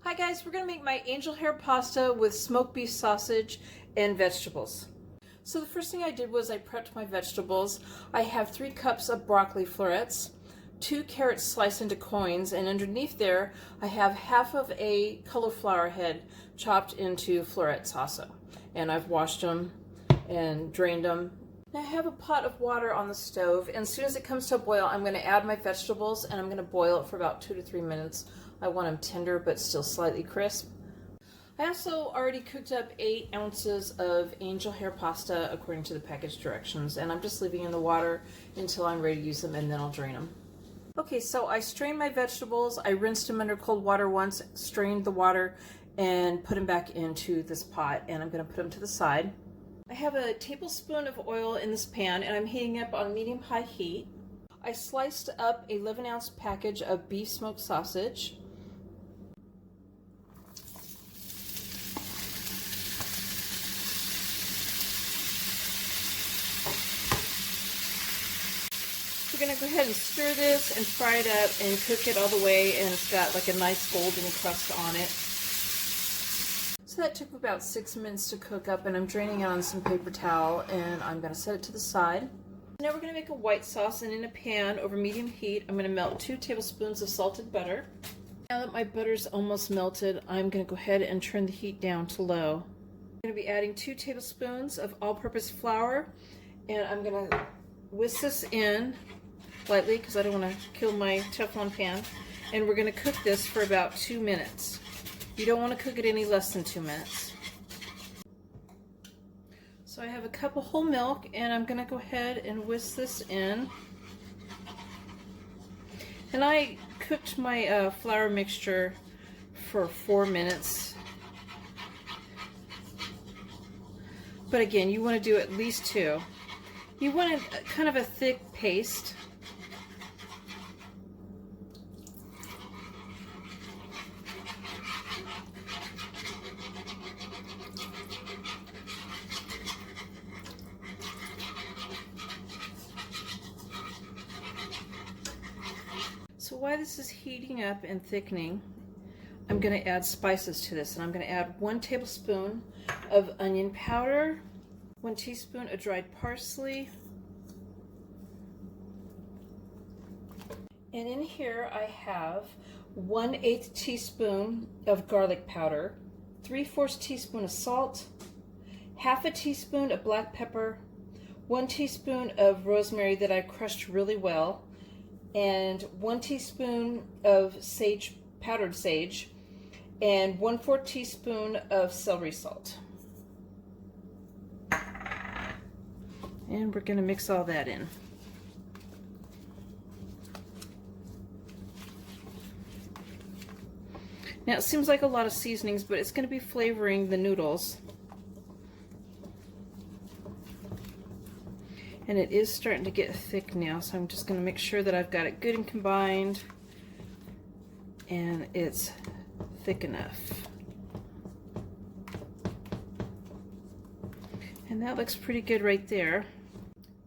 Hi guys, we're going to make my angel hair pasta with smoked beef sausage and vegetables. So the first thing I did was I prepped my vegetables. I have 3 cups of broccoli florets, 2 carrots sliced into coins, and underneath there I have half of a cauliflower head chopped into florets also. And I've washed them and drained them. Now I have a pot of water on the stove, and as soon as it comes to a boil, I'm going to add my vegetables and I'm going to boil it for about 2 to 3 minutes. I want them tender but still slightly crisp. I also already cooked up 8 ounces of angel hair pasta according to the package directions, and I'm just leaving in the water until I'm ready to use them, and then I'll drain them. Okay, so I strained my vegetables. I rinsed them under cold water once, strained the water, and put them back into this pot, and I'm going to put them to the side. I have a tablespoon of oil in this pan, and I'm heating up on medium-high heat. I sliced up an 11-ounce package of beef smoked sausage. We're going to go ahead and stir this and fry it up and cook it all the way, and it's got like a nice golden crust on it. So that took about 6 minutes to cook up, and I'm draining it on some paper towel, and I'm going to set it to the side. Now we're going to make a white sauce, and in a pan over medium heat I'm going to melt 2 tablespoons of salted butter. Now that my butter's almost melted, I'm going to go ahead and turn the heat down to low. I'm going to be adding 2 tablespoons of all-purpose flour, and I'm going to whisk this in lightly because I don't want to kill my Teflon pan, and we're going to cook this for about 2 minutes. You don't want to cook it any less than 2 minutes. So I have a cup of whole milk, and I'm going to go ahead and whisk this in. And I cooked my flour mixture for 4 minutes. But again, you want to do at least 2. You want kind of a thick paste. So while this is heating up and thickening, I'm going to add spices to this, and I'm going to add 1 tablespoon of onion powder, 1 teaspoon of dried parsley, and in here I have 1/8 teaspoon of garlic powder, 3/4 teaspoon of salt, half a teaspoon of black pepper, 1 teaspoon of rosemary that I crushed really well, and 1 teaspoon of sage, powdered sage, and 1/4 teaspoon of celery salt. And we're going to mix all that in. Now it seems like a lot of seasonings, but it's going to be flavoring the noodles. And it is starting to get thick now, so I'm just going to make sure that I've got it good and combined and it's thick enough. And that looks pretty good right there.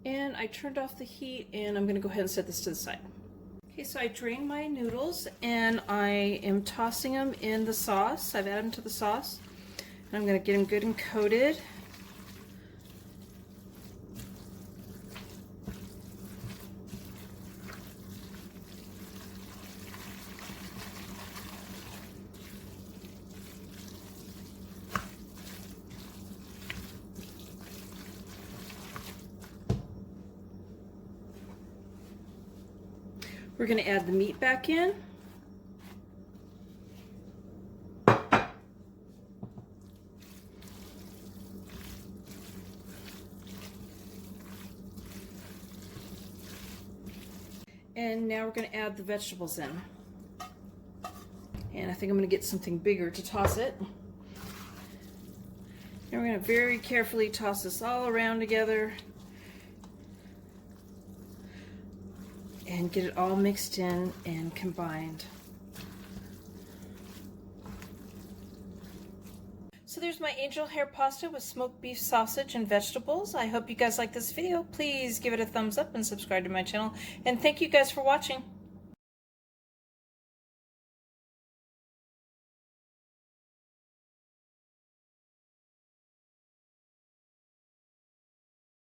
And I turned off the heat, and I'm going to go ahead and set this to the side. Okay, so I drained my noodles, and I am tossing them in the sauce. I've added them to the sauce, and I'm going to get them good and coated. We're going to add the meat back in. And now we're going to add the vegetables in. And I think I'm going to get something bigger to toss it. And we're going to very carefully toss this all around together and get it all mixed in and combined. So there's my angel hair pasta with smoked beef sausage and vegetables. I hope you guys like this video. Please give it a thumbs up and subscribe to my channel. And thank you guys for watching.